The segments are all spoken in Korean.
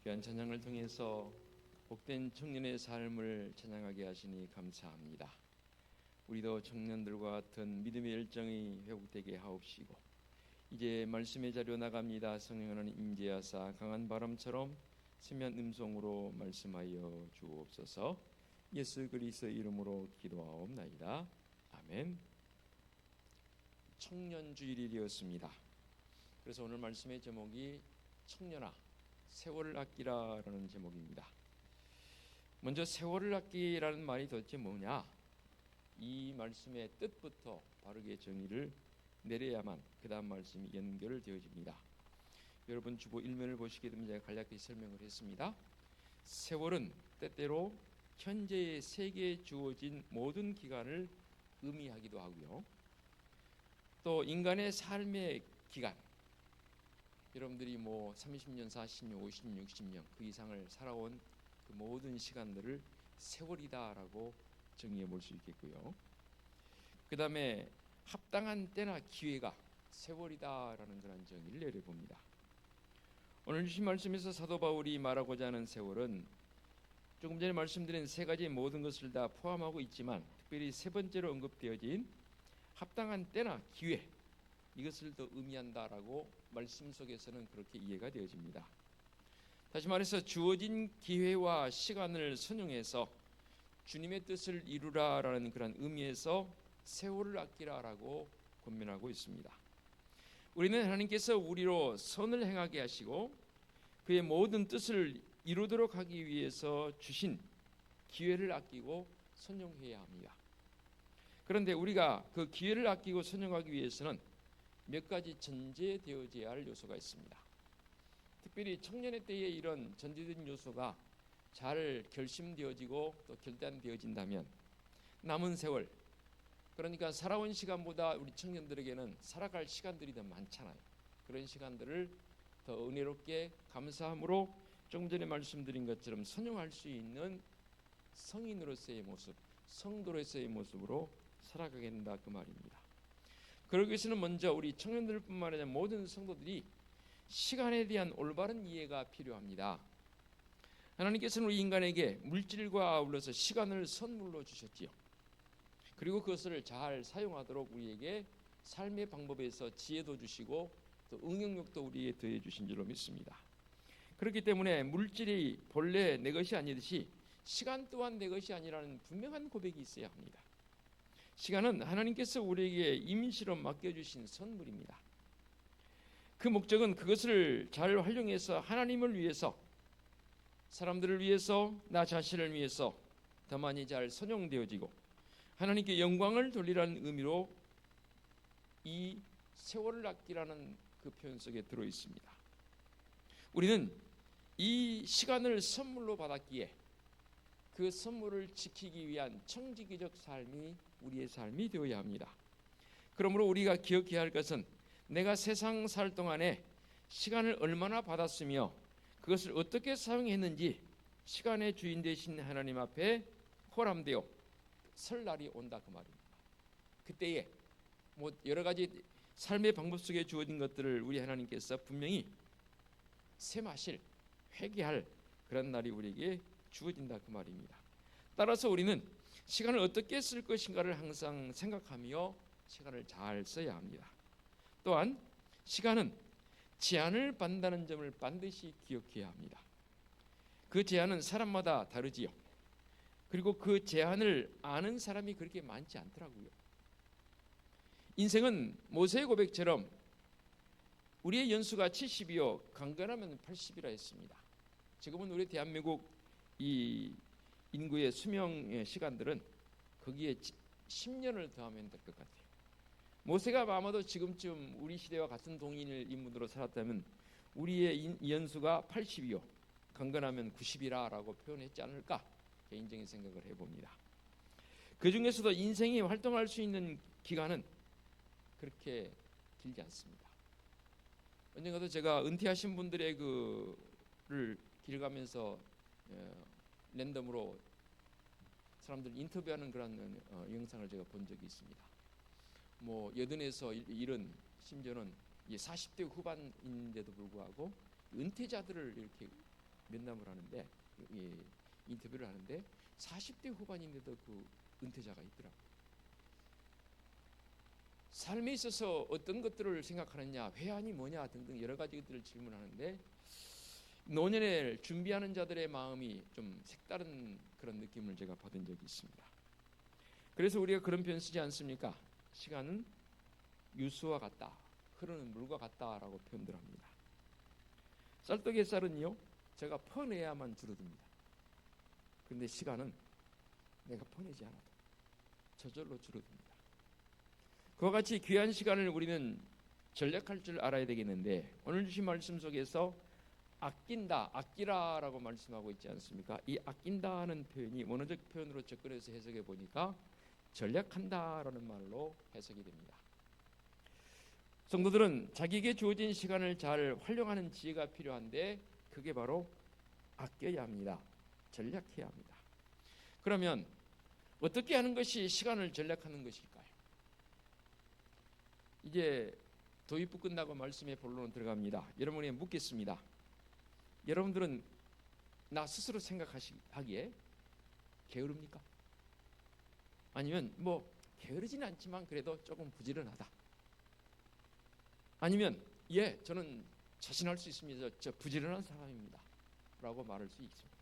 귀한 찬양을 통해서 복된 청년의 삶을 찬양하게 하시니 감사합니다. 우리도 청년들과 같은 믿음의 열정이 회복되게 하옵시고, 이제 말씀의 자료 나갑니다. 성령 하나님 임재하사 강한 바람처럼 세미한 음성으로 말씀하여 주옵소서. 예수 그리스도의 이름으로 기도하옵나이다. 아멘. 청년주일이 되었습니다. 그래서 오늘 말씀의 제목이 청년아 세월을 아끼라라는 제목입니다. 먼저 세월을 아끼라는 말이 도대체 뭐냐? 이 말씀의 뜻부터 바르게 정의를 내려야만 그 다음 말씀이 연결되어집니다. 여러분 주보 1면을 보시게 되면 제가 간략히 설명을 했습니다. 세월은 때때로 현재의 세계에 주어진 모든 기간을 의미하기도 하고요, 또 인간의 삶의 기간, 여러분들이 30년, 40년, 50년, 60년 그 이상을 살아온 그 모든 시간들을 세월이다라고 정의해 볼 수 있겠고요. 그 다음에 합당한 때나 기회가 세월이다라는 그런 정의를 내려봅니다. 오늘 주신 말씀에서 사도 바울이 말하고자 하는 세월은 조금 전에 말씀드린 세 가지 모든 것을 다 포함하고 있지만, 특별히 세 번째로 언급되어진 합당한 때나 기회, 이것을 더 의미한다라고 말씀 속에서는 그렇게 이해가 되어집니다. 다시 말해서 주어진 기회와 시간을 선용해서 주님의 뜻을 이루라라는 그런 의미에서 세월을 아끼라라고 권면하고 있습니다. 우리는 하나님께서 우리로 선을 행하게 하시고 그의 모든 뜻을 이루도록 하기 위해서 주신 기회를 아끼고 선용해야 합니다. 그런데 우리가 그 기회를 아끼고 선용하기 위해서는 몇 가지 전제되어져야 할 요소가 있습니다. 특별히 청년의 때에 이런 전제된 요소가 잘 결심되어지고 또 결단되어진다면 남은 세월, 그러니까 살아온 시간보다 우리 청년들에게는 살아갈 시간들이 더 많잖아요. 그런 시간들을 더 은혜롭게 감사함으로 조금 전에 말씀드린 것처럼 선용할 수 있는 성인으로서의 모습, 성도로서의 모습으로 살아가게 된다 그 말입니다. 그러기 위해서는 먼저 우리 청년들뿐만 아니라 모든 성도들이 시간에 대한 올바른 이해가 필요합니다. 하나님께서는 우리 인간에게 물질과 아울러서 시간을 선물로 주셨지요. 그리고 그것을 잘 사용하도록 우리에게 삶의 방법에서 지혜도 주시고 또 응용력도 우리에게 더해 주신 줄로 믿습니다. 그렇기 때문에 물질이 본래 내 것이 아니듯이 시간 또한 내 것이 아니라는 분명한 고백이 있어야 합니다. 시간은 하나님께서 우리에게 임시로 맡겨주신 선물입니다. 그 목적은 그것을 잘 활용해서 하나님을 위해서, 사람들을 위해서, 나 자신을 위해서 더 많이 잘 선용되어지고 하나님께 영광을 돌리라는 의미로 이 세월을 아끼라는 그 표현 속에 들어있습니다. 우리는 이 시간을 선물로 받았기에 그 선물을 지키기 위한 청지기적 삶이 우리의 삶이 되어야 합니다. 그러므로 우리가 기억해야 할 것은 내가 세상 살 동안에 시간을 얼마나 받았으며 그것을 어떻게 사용했는지 시간의 주인 되신 하나님 앞에 호람되어 설 날이 온다 그 말입니다. 그때에 여러 가지 삶의 방법 속에 주어진 것들을 우리 하나님께서 분명히 셈하실, 회개할 그런 날이 우리에게 주어진다 그 말입니다. 따라서 우리는 시간을 어떻게 쓸 것인가를 항상 생각하며 시간을 잘 써야 합니다. 또한 시간은 제한을 받는다는 점을 반드시 기억해야 합니다. 그 제한은 사람마다 다르지요. 그리고 그 제한을 아는 사람이 그렇게 많지 않더라고요. 인생은 모세의 고백처럼 우리의 연수가 70이요 강건하면 80이라 했습니다. 지금은 우리 대한민국 이 인구의 수명의 시간들은 거기에 10년을 더하면 될 것 같아요. 모세가 아마도 지금쯤 우리 시대와 같은 동일 인물으로 살았다면 우리의 연수가 80이요 강건하면 90이라고 표현했지 않을까 개인적인 생각을 해봅니다. 그 중에서도 인생이 활동할 수 있는 기간은 그렇게 길지 않습니다. 언젠가도 제가 은퇴하신 분들의 그를 길가면서 랜덤으로 사람들 인터뷰하는 그런 영상을 제가 본 적이 있습니다. 80에서 70, 심지어는 40대 후반인데도 불구하고 은퇴자들을 이렇게 면담을 하는데 인터뷰를 하는데 40대 후반인데도 그 은퇴자가 있더라고요. 삶에 있어서 어떤 것들을 생각하느냐, 회한이 뭐냐 등등 여러 가지 것들을 질문하는데 노년을 준비하는 자들의 마음이 좀 색다른 그런 느낌을 제가 받은 적이 있습니다. 그래서 우리가 그런 표현 쓰지 않습니까? 시간은 유수와 같다, 흐르는 물과 같다라고 표현들 합니다. 쌀떡의 쌀은요, 제가 퍼내야만 줄어듭니다. 그런데 시간은 내가 퍼내지 않아도 저절로 줄어듭니다. 그와 같이 귀한 시간을 우리는 전략할 줄 알아야 되겠는데 오늘 주신 말씀 속에서 아낀다, 아끼라라고 말씀하고 있지 않습니까? 이 아낀다는 표현이 원어적 표현으로 접근해서 해석해 보니까 전략한다라는 말로 해석이 됩니다. 성도들은 자기에게 주어진 시간을 잘 활용하는 지혜가 필요한데 그게 바로 아껴야 합니다. 전략해야 합니다. 그러면 어떻게 하는 것이 시간을 전략하는 것일까요? 이제 도입부 끝나고 말씀의 본론으로 들어갑니다. 여러분에게 묻겠습니다. 여러분들은 나 스스로 생각하기에 게으릅니까? 아니면 뭐 게으르지는 않지만 그래도 조금 부지런하다. 아니면 저는 자신할 수 있습니다. 저 부지런한 사람입니다. 라고 말할 수 있습니까?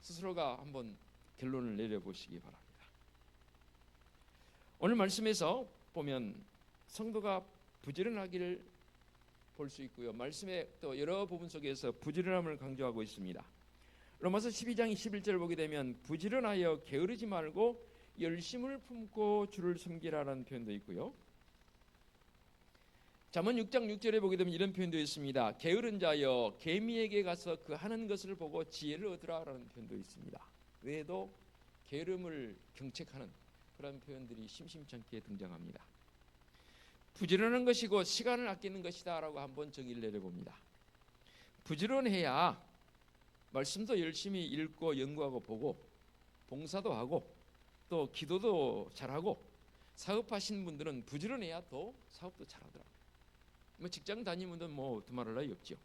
스스로가 한번 결론을 내려보시기 바랍니다. 오늘 말씀에서 보면 성도가 부지런하기를 볼 수 있고요. 말씀의 또 여러 부분 속에서 부지런함을 강조하고 있습니다. 로마서 12장 21절을 보게 되면 부지런하여 게으르지 말고 열심을 품고 주를 섬기라라는 표현도 있고요. 잠언 6장 6절에 보게 되면 이런 표현도 있습니다. 게으른 자여 개미에게 가서 그 하는 것을 보고 지혜를 얻으라라는 표현도 있습니다. 외에도 게으름을 경책하는 그런 표현들이 심심찮게 등장합니다. 부지런한 것이고 시간을 아끼는 것이다 라고 한번 정의를 내려봅니다. 부지런해야 말씀도 열심히 읽고 연구하고 보고 봉사도 하고 또 기도도 잘하고 사업하시는 분들은 부지런해야 또 사업도 잘하더라고요. 뭐 직장 다니면 뭐 두말할 나위 없죠.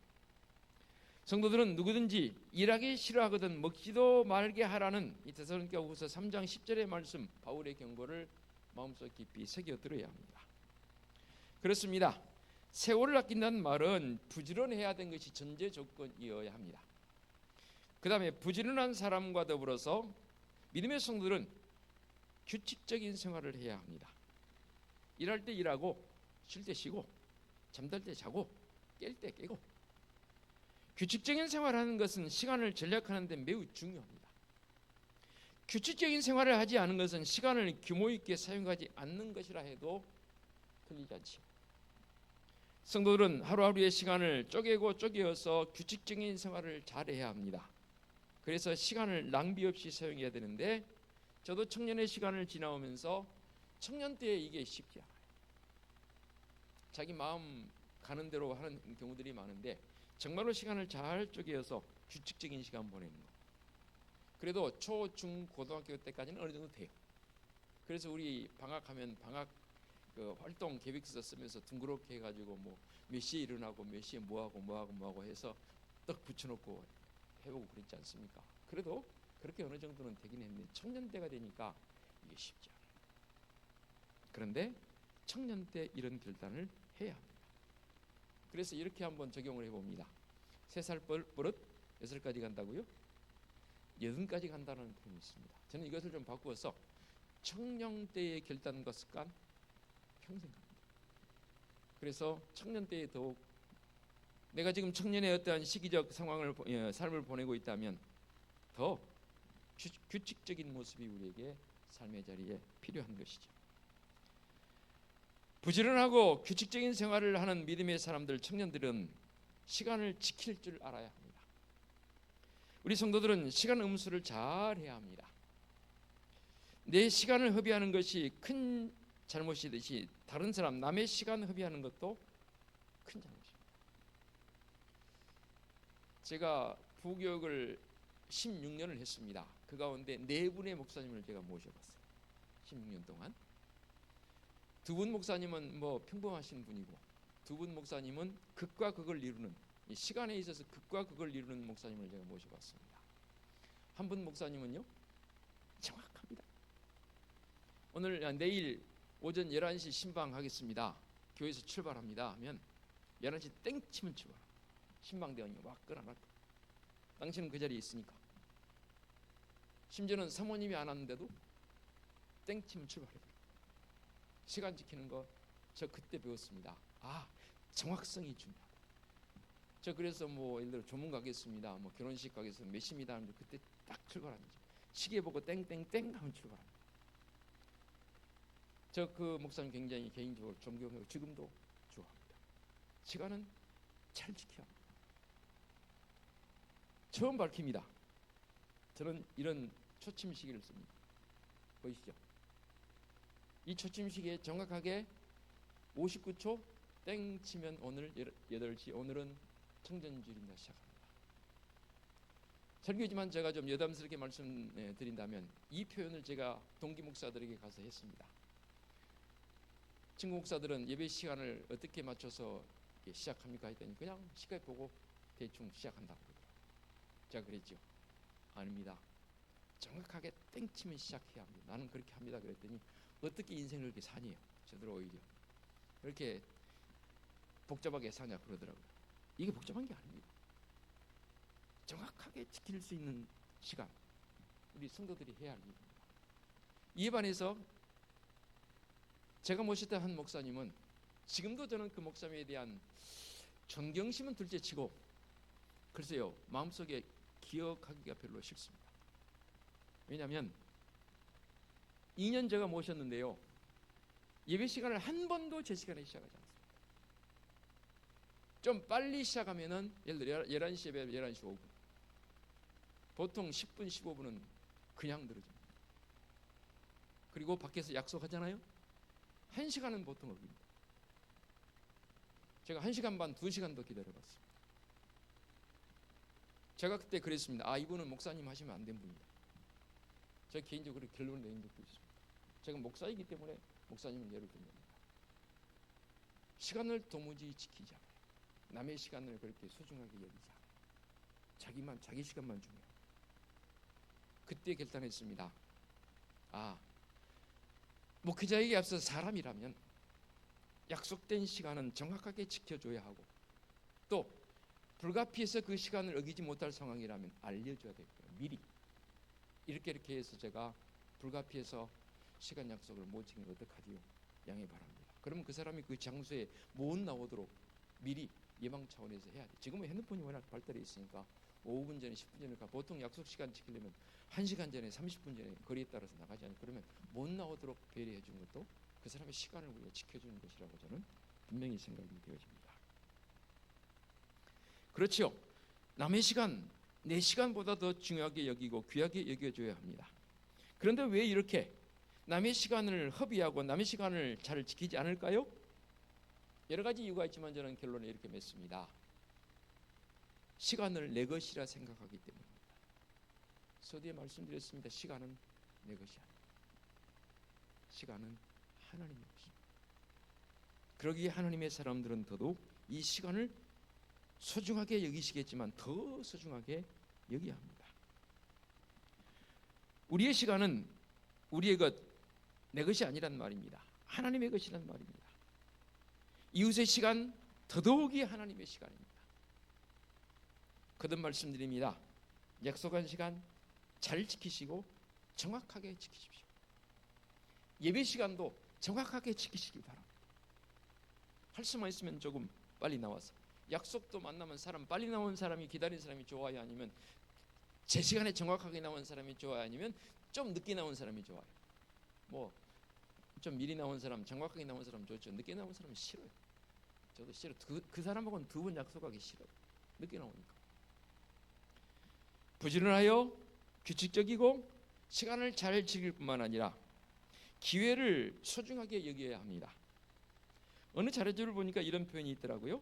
성도들은 누구든지 일하기 싫어하거든 먹지도 말게 하라는 이 데살로니가후서 3장 10절의 말씀 바울의 경고를 마음속 깊이 새겨들어야 합니다. 그렇습니다. 세월을 아낀다는 말은 부지런해야 되는 것이 전제 조건이어야 합니다. 그 다음에 부지런한 사람과 더불어서 믿음의 성도들은 규칙적인 생활을 해야 합니다. 일할 때 일하고 쉴 때 쉬고 잠잘 때 자고 깰 때 깨고 규칙적인 생활을 하는 것은 시간을 전략하는 데 매우 중요합니다. 규칙적인 생활을 하지 않은 것은 시간을 규모 있게 사용하지 않는 것이라 해도 틀리지 않지요. 성도들은 하루하루의 시간을 쪼개고 쪼개어서 규칙적인 생활을 잘해야 합니다. 그래서 시간을 낭비 없이 사용해야 되는데 저도 청년의 시간을 지나오면서 청년 때에 이게 쉽지 않아요. 자기 마음 가는 대로 하는 경우들이 많은데 정말로 시간을 잘 쪼개어서 규칙적인 시간 보내는 거. 그래도 초, 중, 고등학교 때까지는 어느 정도 돼요. 그래서 우리 방학하면 방학 그 활동 계획서 쓰면서 둥그렇게 해가지고 뭐 몇 시에 일어나고 몇 시에 뭐하고 해서 딱 붙여놓고 해보고 그랬지 않습니까? 그래도 그렇게 어느 정도는 되긴 했는데 청년 때가 되니까 이게 쉽지 않아요. 그런데 청년 때 이런 결단을 해야 합니다. 그래서 이렇게 한번 적용을 해봅니다. 3살 버릇 6살까지 간다고요? 80까지 간다는 표현이 있습니다. 저는 이것을 좀 바꾸어서 청년 때의 결단과 습관 평생 갑니다. 그래서 청년 때에 더욱 내가 지금 청년의 어떠한 시기적 상황을 삶을 보내고 있다면 더 규칙적인 모습이 우리에게 삶의 자리에 필요한 것이죠. 부지런하고 규칙적인 생활을 하는 믿음의 사람들, 청년들은 시간을 지킬 줄 알아야 합니다. 우리 성도들은 시간 음수를 잘 해야 합니다. 내 시간을 허비하는 것이 큰 잘못이듯이 다른 사람, 남의 시간 허비하는 것도 큰 잘못입니다. 제가 부교육을 16년을 했습니다. 그 가운데 4분의 목사님을 제가 모셔봤어요. 16년 동안. 2분 목사님은 뭐 평범하신 분이고 2분 목사님은 극과 극을 이루는 이 시간에 있어서 극과 극을 이루는 목사님을 제가 모셔봤습니다. 한 분 목사님은요 정확합니다. 내일 오전 11시 신방하겠습니다. 교회에서 출발합니다 하면 11시 땡 치면 출발합니다. 신방대원이 막 끌어놨고 당신은 그 자리에 있으니까. 심지어는 사모님이 안 왔는데도 땡 치면 출발해버려요. 시간 지키는 거 저 그때 배웠습니다. 정확성이 중요하다. 저 그래서 예를 들어 조문 가겠습니다, 결혼식 가겠습니다, 몇 시입니다 하는데 그때 딱 출발합니다. 시계 보고 땡땡땡 하면 출발합니다. 저 그 목사님 굉장히 개인적으로 존경하고 지금도 좋아합니다. 시간은 잘 지켜야 합니다. 처음 밝힙니다. 저는 이런 초침 시계를 씁니다. 보이시죠? 이 초침 시계에 정확하게 59초 땡 치면 오늘 8시, 오늘은 청전주일입니다 시작합니다. 설교지만 제가 좀 여담스럽게 말씀드린다면 이 표현을 제가 동기 목사들에게 가서 했습니다. 친구 목사들은 예배 시간을 어떻게 맞춰서 시작합니까 했더니 그냥 시계 보고 대충 시작한다고 그러더라고요. 제가 그랬죠. 아닙니다. 정확하게 땡 치면 시작해야 합니다. 나는 그렇게 합니다. 그랬더니 어떻게 인생을 그렇게 사니요? 저들 오히려 이렇게 복잡하게 사냐 그러더라고요. 이게 복잡한 게 아닙니다. 정확하게 지킬 수 있는 시간, 우리 성도들이 해야 할 일입니다. 이에 반해서 제가 모셨던 한 목사님은 지금도 저는 그 목사님에 대한 존경심은 둘째치고 글쎄요 마음속에 기억하기가 별로 싫습니다. 왜냐하면 2년 제가 모셨는데요 예배 시간을 한 번도 제 시간에 시작하지 않습니다. 좀 빨리 시작하면은 예를 들어 11시 예배 11시 5분, 보통 10분 15분은 그냥 늘어집니다. 그리고 밖에서 약속하잖아요. 1시간은 보통 어깁니다. 제가 1시간 반 2시간 더 기다려봤습니다. 제가 그때 그랬습니다. 이분은 목사님 하시면 안 된 분이다. 제가 개인적으로 결론을 내린 적도 있습니다. 제가 목사이기 때문에 목사님은 예를 든 겁니다. 시간을 도무지 지키지 않아요. 남의 시간을 그렇게 소중하게 여기지 않아요. 자기 시간만 중요해요. 그때 결단했습니다. 목회자에게 앞서 사람이라면 약속된 시간은 정확하게 지켜줘야 하고 또 불가피해서 그 시간을 어기지 못할 상황이라면 알려줘야 됩니다. 미리 이렇게 해서 제가 불가피해서 시간 약속을 못 지키면 어떡하지요? 양해 바랍니다. 그러면 그 사람이 그 장소에 못 나오도록 미리 예방 차원에서 해야 돼. 지금은 핸드폰이 워낙 발달해 있으니까 5분 전에 10분 전에 보통 약속 시간 지키려면 1시간 전에 30분 전에 거리에 따라서 나가지 않아요. 그러면 못 나오도록 배려해 주는 것도 그 사람의 시간을 우리가 지켜주는 것이라고 저는 분명히 생각이 되어집니다. 그렇죠. 남의 시간, 내 시간보다 더 중요하게 여기고 귀하게 여겨줘야 합니다. 그런데 왜 이렇게 남의 시간을 허비하고 남의 시간을 잘 지키지 않을까요? 여러 가지 이유가 있지만 저는 결론을 이렇게 맺습니다. 시간을 내 것이라 생각하기 때문입니다. 서두에 말씀드렸습니다. 시간은 내 것이 아닙니다. 시간은 하나님의 것입니다. 그러기에 하나님의 사람들은 더더욱 이 시간을 소중하게 여기시겠지만 더 소중하게 여겨야 합니다. 우리의 시간은 우리의 것, 내 것이 아니란 말입니다. 하나님의 것이란 말입니다. 이웃의 시간 더더욱이 하나님의 시간입니다. 거듭 말씀드립니다. 약속한 시간 잘 지키시고 정확하게 지키십시오. 예배 시간도 정확하게 지키시기 바랍니다. 할 수만 있으면 조금 빨리 나와서 약속도 만나면 빨리 나온 사람이 기다린 사람이 좋아요? 아니면 제 시간에 정확하게 나온 사람이 좋아요? 아니면 좀 늦게 나온 사람이 좋아요? 좀 미리 나온 사람, 정확하게 나온 사람 좋죠. 늦게 나온 사람은 싫어요. 저도 싫어요. 그 사람하고는 2번 약속하기 싫어요. 늦게 나오니까. 부지런하여 규칙적이고 시간을 잘 지킬 뿐만 아니라 기회를 소중하게 여겨야 합니다. 어느 자료들을 보니까 이런 표현이 있더라고요.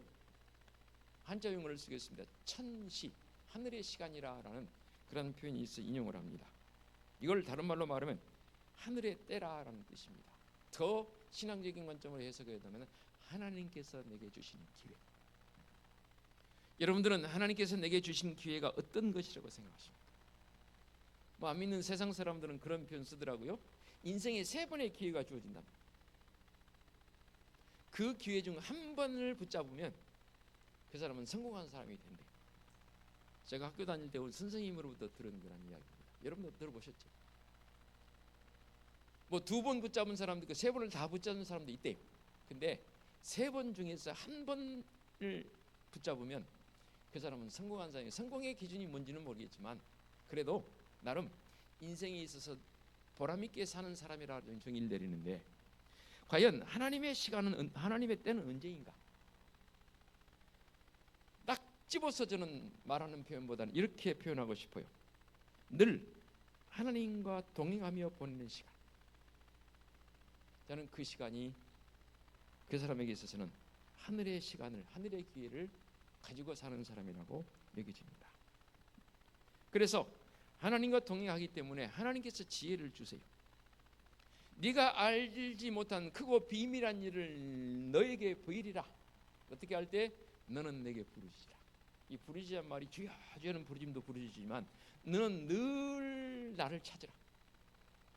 한자 용어를 쓰겠습니다. 천시, 하늘의 시간이라는 그런 표현이 있어 인용을 합니다. 이걸 다른 말로 말하면 하늘의 때라라는 뜻입니다. 더 신앙적인 관점으로 해석해야 되면 하나님께서 내게 주시는 기회. 여러분들은 하나님께서 내게 주신 기회가 어떤 것이라고 생각하십니까? 뭐 안 믿는 세상 사람들은 그런 표현 쓰더라고요. 인생에 3번의 기회가 주어진다. 그 기회 중 한 번을 붙잡으면 그 사람은 성공한 사람이 된대. 제가 학교 다닐 때 우리 선생님으로부터 들은 그런 이야기입니다. 여러분도 들어보셨죠? 뭐 2번 붙잡은 사람도 있고 3번을 다 붙잡은 사람도 있대요. 근데 3번 중에서 한 번을 붙잡으면 그 사람은 성공한 사람이에요. 성공의 기준이 뭔지는 모르겠지만 그래도 나름 인생에 있어서 보람있게 사는 사람이라는 정의를 내리는데, 과연 하나님의 시간은, 하나님의 때는 언제인가? 딱 집어서 저는 말하는 표현보다는 이렇게 표현하고 싶어요. 늘 하나님과 동행하며 보내는 시간. 저는 그 시간이 그 사람에게 있어서는 하늘의 시간을, 하늘의 기회를 가지고 사는 사람이라고 여겨집니다. 그래서 하나님과 동행하기 때문에 하나님께서 지혜를 주세요. 네가 알지 못한 크고 비밀한 일을 너에게 보이리라. 어떻게 할 때? 너는 내게 부르짖으라. 이 부르짖으란 말이 주여 주여는 부르짖음도 부르짖지만 너는 늘 나를 찾으라.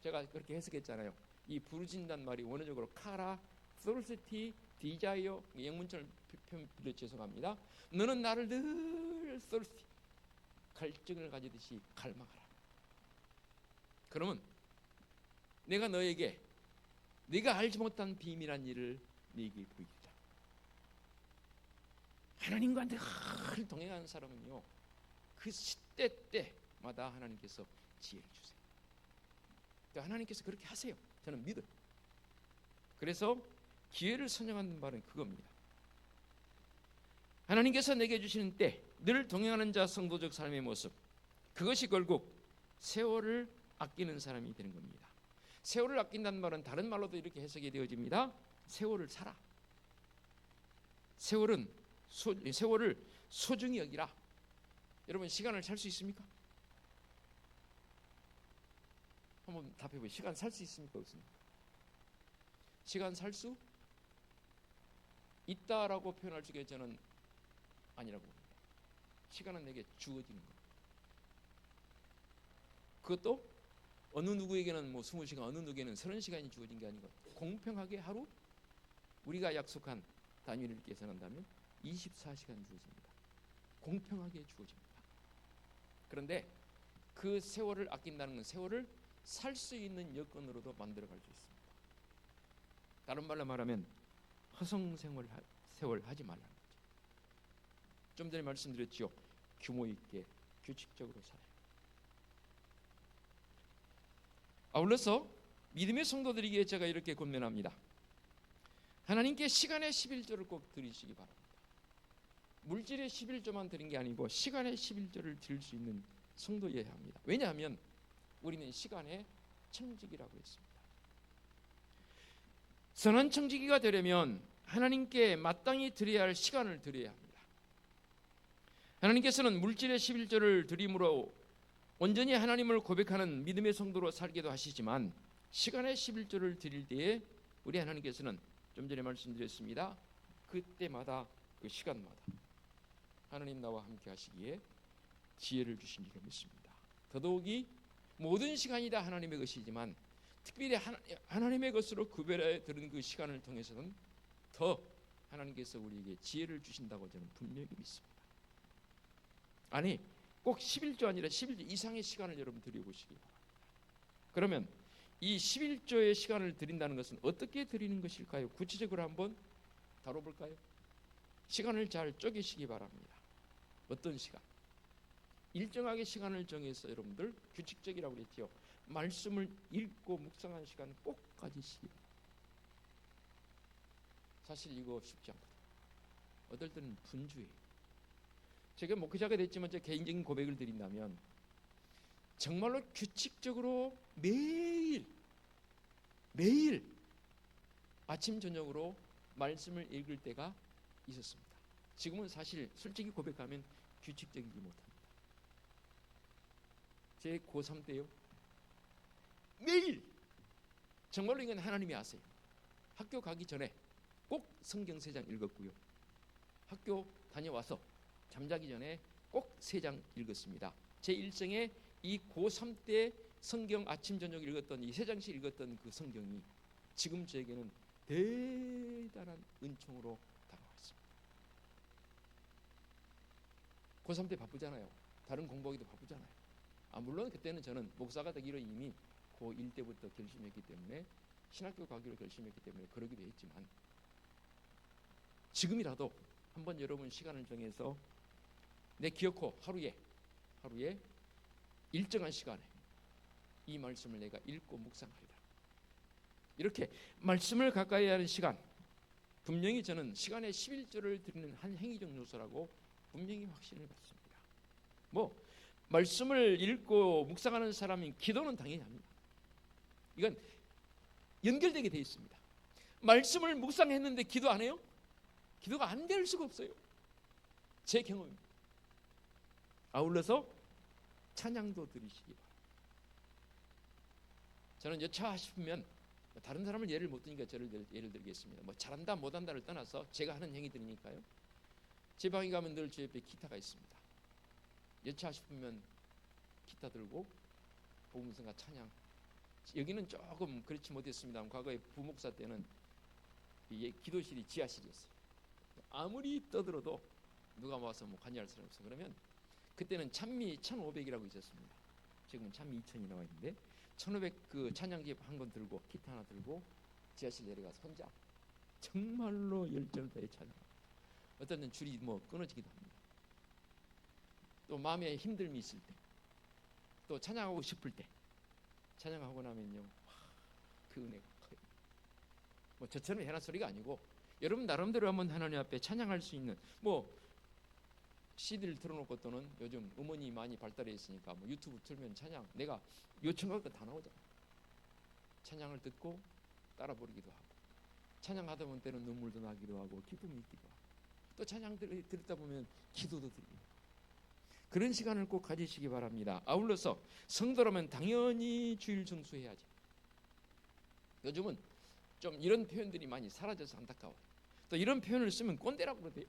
제가 그렇게 해석했잖아요. 이 부르짖는다는 말이 원어적으로 카라, thirsty, desire, 영문처럼 표현 빌려 죄송합니다. 너는 나를 늘 thirsty, 갈증을 가지듯이 갈망하라. 그러면 내가 너에게 네가 알지 못한 비밀한 일을 네게 보이리라. 하나님과 늘 동행하는 사람은요, 그 시대 때마다 하나님께서 지혜를 주세요. 하나님께서 그렇게 하세요. 저는 믿어요. 그래서 기회를 선정하는 말은 그겁니다. 하나님께서 내게 주시는 때, 늘 동행하는 자 성도적 삶의 모습, 그것이 결국 세월을 아끼는 사람이 되는 겁니다. 세월을 아낀다는 말은 다른 말로도 이렇게 해석이 되어집니다. 세월을 살아. 세월을 소중히 여기라. 여러분, 시간을 살 수 있습니까? 한번 답해보세요. 시간 살 수 있습니까? 없습니까? 시간 살 수 있다라고 표현할 적에 저는 아니라고 봅니다. 시간은 내게 주어지는 겁니다. 그것도 어느 누구에게는 뭐 20시간, 어느 누구에게는 30시간이 주어진 게 아니고 공평하게 하루 우리가 약속한 단위를 계산한다면 24시간 주어집니다. 공평하게 주어집니다. 그런데 그 세월을 아낀다는 건 세월을 살 수 있는 여건으로도 만들어갈 수 있습니다. 다른 말로 말하면 허송세월 하지 말라는 거죠. 좀 전에 말씀드렸죠. 규모 있게 규칙적으로 살아요. 아울러서 믿음의 성도들에게 제가 이렇게 권면합니다. 하나님께 시간의 11조를 꼭 드리시기 바랍니다. 물질의 11조만 드린 게 아니고 시간의 11조를 드릴 수 있는 성도여야 합니다. 왜냐하면 우리는 시간의 청지기라고 했습니다. 선한 청지기가 되려면 하나님께 마땅히 드려야 할 시간을 드려야 합니다. 하나님께서는 물질의 11조를 드림으로 온전히 하나님을 고백하는 믿음의 성도로 살기도 하시지만 시간의 11조를 드릴 때에 우리 하나님께서는 좀 전에 말씀드렸습니다. 그때마다 그 시간마다 하나님 나와 함께 하시기에 지혜를 주신 줄 믿습니다. 더더욱이 모든 시간이 다 하나님의 것이지만 특별히 하나님의 것으로 구별해 들은 그 시간을 통해서는 더 하나님께서 우리에게 지혜를 주신다고 저는 분명히 믿습니다. 아니 꼭 11조 아니라 11조 이상의 시간을 여러분 드려보시기 바랍니다. 그러면 이 11조의 시간을 드린다는 것은 어떻게 드리는 것일까요? 구체적으로 한번 다뤄볼까요? 시간을 잘 쪼개시기 바랍니다. 어떤 시간? 일정하게 시간을 정해서 여러분들 규칙적이라고 그랬죠. 말씀을 읽고 묵상하는 시간 꼭 가지시기 바랍니다. 사실 이거 쉽지 않거든요. 어떨 때는 분주해요. 제가 목회자가 됐지만 제 개인적인 고백을 드린다면 정말로 규칙적으로 매일 아침 저녁으로 말씀을 읽을 때가 있었습니다. 지금은 사실 솔직히 고백하면 규칙적이지 못합니다. 제 고3 때요. 매일 정말로 이건 하나님이 아세요. 학교 가기 전에 꼭 성경 3장 읽었고요. 학교 다녀와서 잠자기 전에 꼭 3장 읽었습니다. 제 일생에 이 고3 때 성경 아침 저녁 읽었던 이 3장씩 읽었던 그 성경이 지금 저에게는 대단한 은총으로 다가왔습니다. 고3 때 바쁘잖아요. 다른 공부하기도 바쁘잖아요. 물론 그때는 저는 목사가 되기로 이미 고1 때부터 결심했기 때문에 신학교 가기로 결심했기 때문에 그러기도 했지만 지금이라도 한번 여러분 시간을 정해서 내 기어코 하루에 일정한 시간에 이 말씀을 내가 읽고 묵상하리라. 이렇게 말씀을 가까이 하는 시간, 분명히 저는 시간에 11조를 드리는 한 행위적 요소라고 분명히 확신을 갖습니다. 말씀을 읽고 묵상하는 사람이 기도는 당연히 합니다. 이건 연결되게 되어 있습니다. 말씀을 묵상했는데 기도 안 해요? 기도가 안 될 수가 없어요. 제 경험입니다. 아울러서 찬양도 드리시기 바랍니다. 저는 여차 싶으면 다른 사람을 예를 못 드니까 저를 예를 들겠습니다. 잘한다 못한다를 떠나서 제가 하는 행위들이니까요. 제 방에 가면 늘 제 옆에 기타가 있습니다. 여차 싶으면 기타 들고 복음성가 찬양. 여기는 조금 그렇지 못했습니다. 과거에 부목사 때는 기도실이 지하실이었어요. 아무리 떠들어도 누가 와서 관여할 사람이 없어. 그러면 그때는 찬미 1500이라고 있었습니다. 지금은 찬미 2000이 나와 있는데 1500 그 찬양지 한 권 들고 기타 하나 들고 지하실 내려가서 혼자 정말로 열정을 다해 찬양합니다. 어떤 때는 줄이 끊어지기도 합니다. 또 마음에 힘듦이 있을 때, 또 찬양하고 싶을 때 찬양하고 나면요, 그 은혜가 커요. 저처럼 해나 소리가 아니고 여러분 나름대로 한번 하나님 앞에 찬양할 수 있는 CD를 틀어놓고 또는 요즘 음원이 많이 발달해 있으니까 유튜브 틀면 찬양 내가 요청할 거 다 나오잖아요. 찬양을 듣고 따라 부르기도 하고 찬양하다 보면 때는 눈물도 나기도 하고 기쁨이 있기도 하고 또 찬양 들었다 보면 기도도 드리고 그런 시간을 꼭 가지시기 바랍니다. 아울러서 성도라면 당연히 주일 성수해야지. 요즘은 좀 이런 표현들이 많이 사라져서 안타까워요. 또 이런 표현을 쓰면 꼰대라고 그러대요.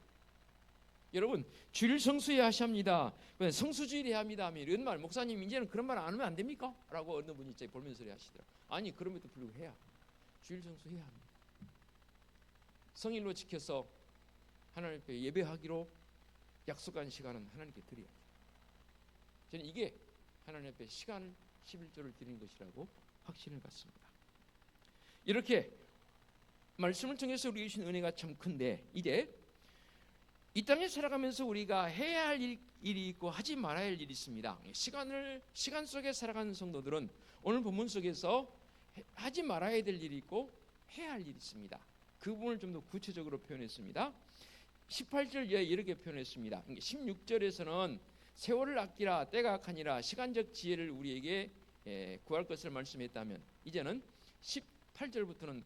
여러분 주일 성수해야 하십니다. 성수주일해야 합니다. 이런 말 목사님 이제는 그런 말 안 하면 안 됩니까? 라고 어느 분이 볼멘 소리 하시더라고요. 아니 그럼에도 불구하고 해야 합니다. 주일 성수해야 합니다. 성일로 지켜서 하나님 앞에 예배하기로 약속한 시간은 하나님께 드려야죠. 저는 이게 하나님 앞에 시간을 11조를 드리는 것이라고 확신을 갖습니다. 이렇게 말씀을 통해서 우리 주신 은혜가 참 큰데 이제 이 땅에 살아가면서 우리가 해야 할 일이 있고 하지 말아야 할 일이 있습니다. 시간 속에 살아가는 성도들은 오늘 본문 속에서 하지 말아야 될 일이 있고 해야 할 일이 있습니다. 그 부분을 좀 더 구체적으로 표현했습니다. 18절에 이렇게 표현했습니다. 16절에서는 세월을 아끼라 때가 악하니라 시간적 지혜를 우리에게 구할 것을 말씀했다면 이제는 18절부터는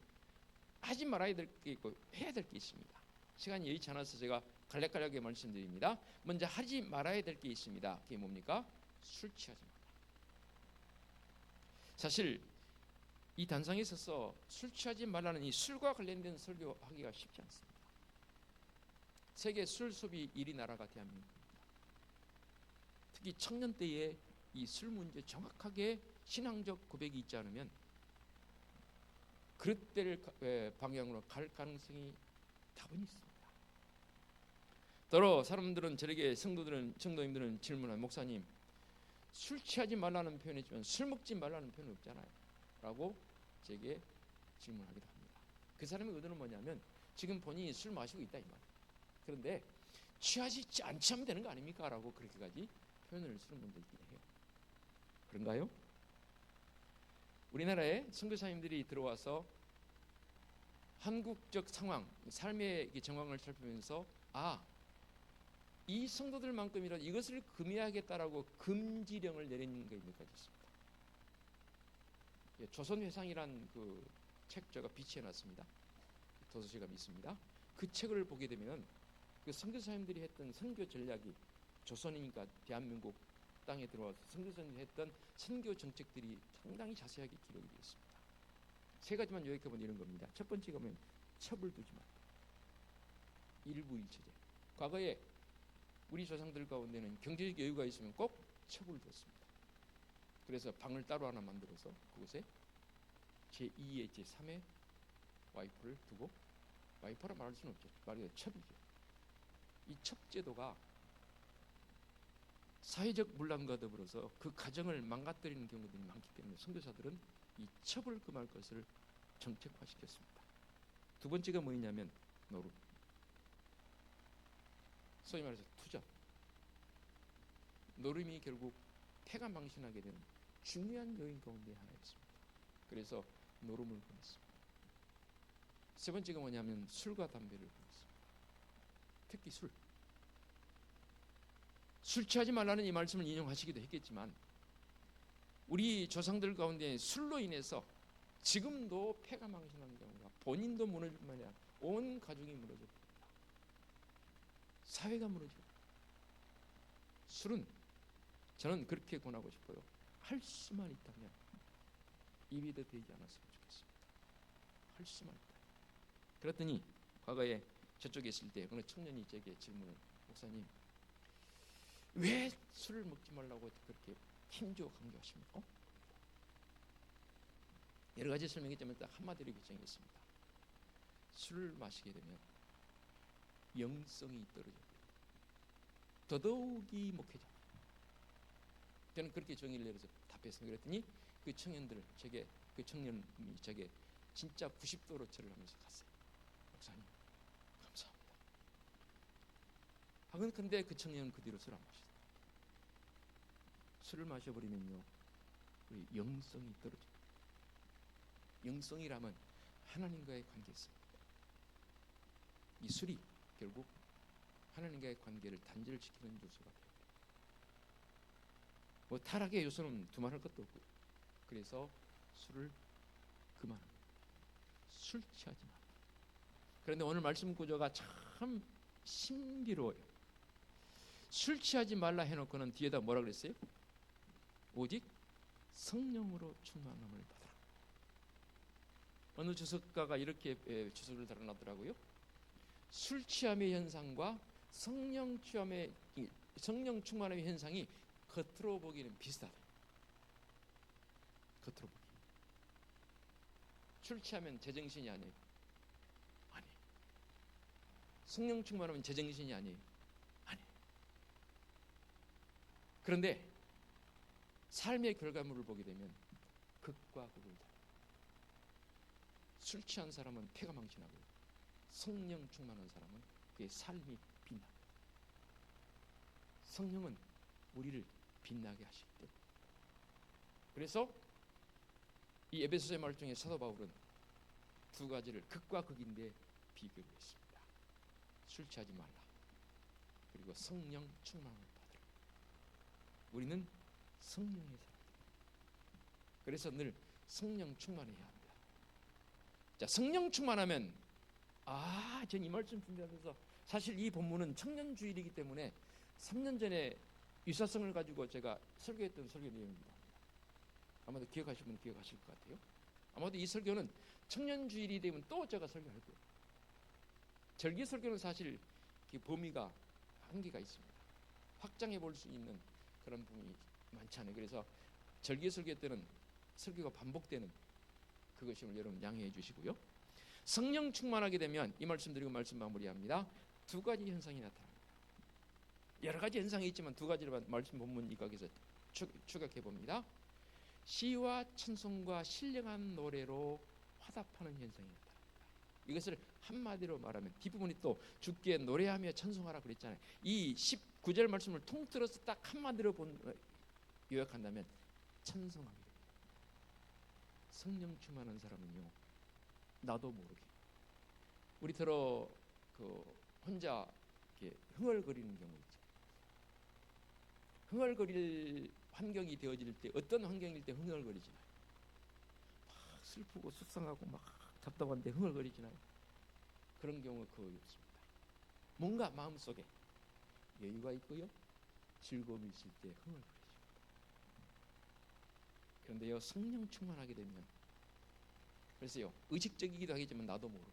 하지 말아야 될 게 있고 해야 될 게 있습니다. 시간이 여의치 않아서 제가 간략하게 말씀드립니다. 먼저 하지 말아야 될 게 있습니다. 그게 뭡니까? 술 취하지 말라. 사실 이 단상에 있어서 술 취하지 말라는 이 술과 관련된 설교하기가 쉽지 않습니다. 세계 술 소비 1위 나라가 대한민국입니다. 특히 청년 때에 이 술 문제 정확하게 신앙적 고백이 있지 않으면 그릇될 방향으로 갈 가능성이 다분히 있습니다. 더러 사람들은 저에게 성도님들은 질문한 목사님 술 취하지 말라는 표현이지만 술 먹지 말라는 표현이 없잖아요 라고 제게 질문하기도 합니다. 그 사람의 의도는 뭐냐면 지금 본인이 술 마시고 있다 이 말이에요. 그런데 취하지 않지 하면 되는 거 아닙니까? 라고 그렇게까지 표현을 쓰는 분들이 해요. 그런가요? 우리나라에 선교사님들이 들어와서 한국적 상황, 삶의 정황을 살피면서 이 성도들만큼이라도 이것을 금해야겠다라고 금지령을 내리는 게 몇 가지 있습니다. 조선회상이란 그 책 제가 비치해놨습니다. 도서실가 있습니다. 그 책을 보게 되면 그 선교사님들이 했던 선교 전략이 조선이니까 대한민국 땅에 들어와서 선교사님들이 했던 선교 정책들이 상당히 자세하게 기록이 되어 있습니다. 세 가지만 요약해보면 이런 겁니다. 첫 번째가 첩을 두지 말라. 일부일처제. 과거에 우리 조상들 가운데는 경제적 여유가 있으면 꼭 첩을 뒀습니다. 그래서 방을 따로 하나 만들어서 그곳에 제2의 제3의 와이프를 두고, 와이프라 말할 수는 없죠. 말이 첩이죠. 이 첩제도가 사회적 문란과 더불어서 그 가정을 망가뜨리는 경우들이 많기 때문에 선교사들은 이 첩을 금할 것을 정책화시켰습니다. 두 번째가 뭐냐면 노름, 소위 말해서 투자. 노름이 결국 폐가 망신하게 되는 중요한 요인 가운데 하나였습니다. 그래서 노름을 금했습니다. 세 번째가 뭐냐면 술과 담배를 금했습니다. 특히 술 취하지 말라는 이 말씀을 인용하시기도 했겠지만, 우리 조상들 가운데 술로 인해서 지금도 폐가 망신하는 경우가, 본인도 무너질 뿐만 아니라 온 가족이 무너져 버립니다. 사회가 무너지고. 술은 저는 그렇게 권하고 싶어요. 할 수만 있다면 입이 더 되지 않았으면 좋겠습니다. 할 수만 있다. 그랬더니 과거에 저쪽에 있을 때 어느 청년이 제게 질문을, 목사님 왜 술을 먹지 말라고 그렇게 힘주어 강조하십니까? 여러 가지 설명했지만 딱 한마디로 결정했습니다. 술을 마시게 되면 영성이 떨어집니다. 더더욱이 목회자. 저는 그렇게 정의를 내려서 답했습니다. 그랬더니 그 청년이 제게 진짜 90도로 절을 하면서 갔어요. 목사님 감사합니다. 근데 그 청년은 그 뒤로 술 안 마시더라고요. 술을 마셔버리면요, 우리 영성이 떨어집니다. 영성이라면 하나님과의 관계였습니다. 이 술이 결국 하나님과의 관계를 단절시키는 요소가 됩니다. 뭐 타락의 요소는 두말할 것도 없고요. 그래서 술을 그만합니다. 술 취하지 마. 그런데 오늘 말씀 구조가 참 신비로워요. 술 취하지 말라 해놓고는 뒤에다 뭐라 그랬어요? 오직 성령으로 충만함을 받으라. 어느 주석가가 이렇게 주석을 달아놨더라고요. 술 취함의 현상과 성령 충만함의 현상이 겉으로 보기는 비슷하다. 겉으로 보기. 술 취하면 제정신이 아니에요. 아니. 성령 충만하면 제정신이 아니에요. 아니. 그런데 삶의 결과물을 보게 되면 극과 극을 다. 술 취한 사람은 폐가 망신하고, 성령 충만한 사람은 그의 삶이 빛납니다. 성령은 우리를 빛나게 하시기 때문에. 그래서 이 에베소서의 말 중에 사도 바울은 두 가지를 극과 극인데 비교를 했습니다. 술 취하지 말라, 그리고 성령 충만함을 받으라. 우리는 성령의 사람들. 그래서 늘 성령 충만해야 합니다. 자, 성령 충만하면, 전 이 말씀 준비하면서 사실 이 본문은 청년주일이기 때문에 3년 전에 유사성을 가지고 제가 설교했던 설교 내용입니다. 아마도 기억하시는 분 기억하실 것 같아요. 아마도 이 설교는 청년주일이 되면 또 제가 설교할 거예요. 절기 설교는 사실 그 범위가 한계가 있습니다. 확장해 볼 수 있는 그런 부분이 많지 않아요. 그래서 절기 설교 때는 설교가 반복되는 그것임을 여러분 양해해 주시고요. 성령 충만하게 되면 이 말씀 드리고 말씀 마무리합니다. 두 가지 현상이 나타납니다. 여러 가지 현상이 있지만 두 가지를 말씀 본문 이각에서 추격해 봅니다. 시와 찬송과 신령한 노래로 화답하는 현상이 나타납니다. 이것을 한마디로 말하면, 뒷부분이 또 주께 노래하며 찬송하라 그랬잖아요. 이 19절 말씀을 통틀어서 딱 한마디로 요약한다면 찬송하게 됩니다. 성령 충만한 사람은요, 나도 모르게 우리더러 혼자 이렇게 흥얼거리는 경우 있죠. 흥얼거릴 환경이 되어질 때, 어떤 환경일 때 흥얼거리지나요? 막 슬프고 속상하고 막 답답한데 흥얼거리지나요? 그런 경우가 거의 없습니다. 뭔가 마음속에 여유가 있고요, 즐거움이 있을 때 흥얼거리십니다. 그런데요, 성령 충만하게 되면, 그래서요, 의식적이기도 하겠지만 나도 모르게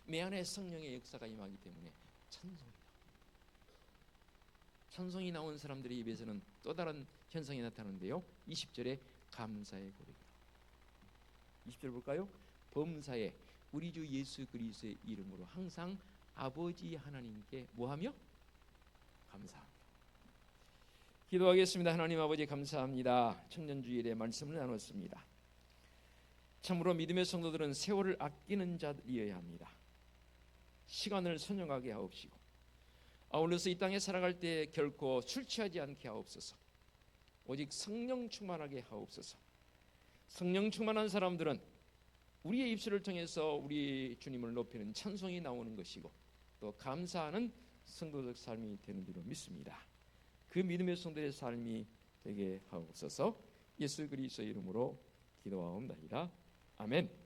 내 안에 성령의 역사가 임하기 때문에 찬송이다. 찬송이 나온 사람들의 입에서는 또 다른 현상이 나타나는데요. 20절에 감사의 고백이요. 20절 볼까요? 범사에 우리 주 예수 그리스도의 이름으로 항상 아버지 하나님께 뭐하며? 감사합니다. 기도하겠습니다. 하나님 아버지 감사합니다. 청년주일에 말씀을 나눴습니다. 참으로 믿음의 성도들은 세월을 아끼는 자들이어야 합니다. 시간을 선용하게 하옵시고 아울러서 이 땅에 살아갈 때 결코 술 취하지 않게 하옵소서. 오직 성령 충만하게 하옵소서. 성령 충만한 사람들은 우리의 입술을 통해서 우리 주님을 높이는 찬송이 나오는 것이고 또 감사하는 성도적 삶이 되는 줄로 믿습니다. 그 믿음의 성도의 삶이 되게 하옵소서. 예수 그리스도의 이름으로 기도하옵나이다. 아멘.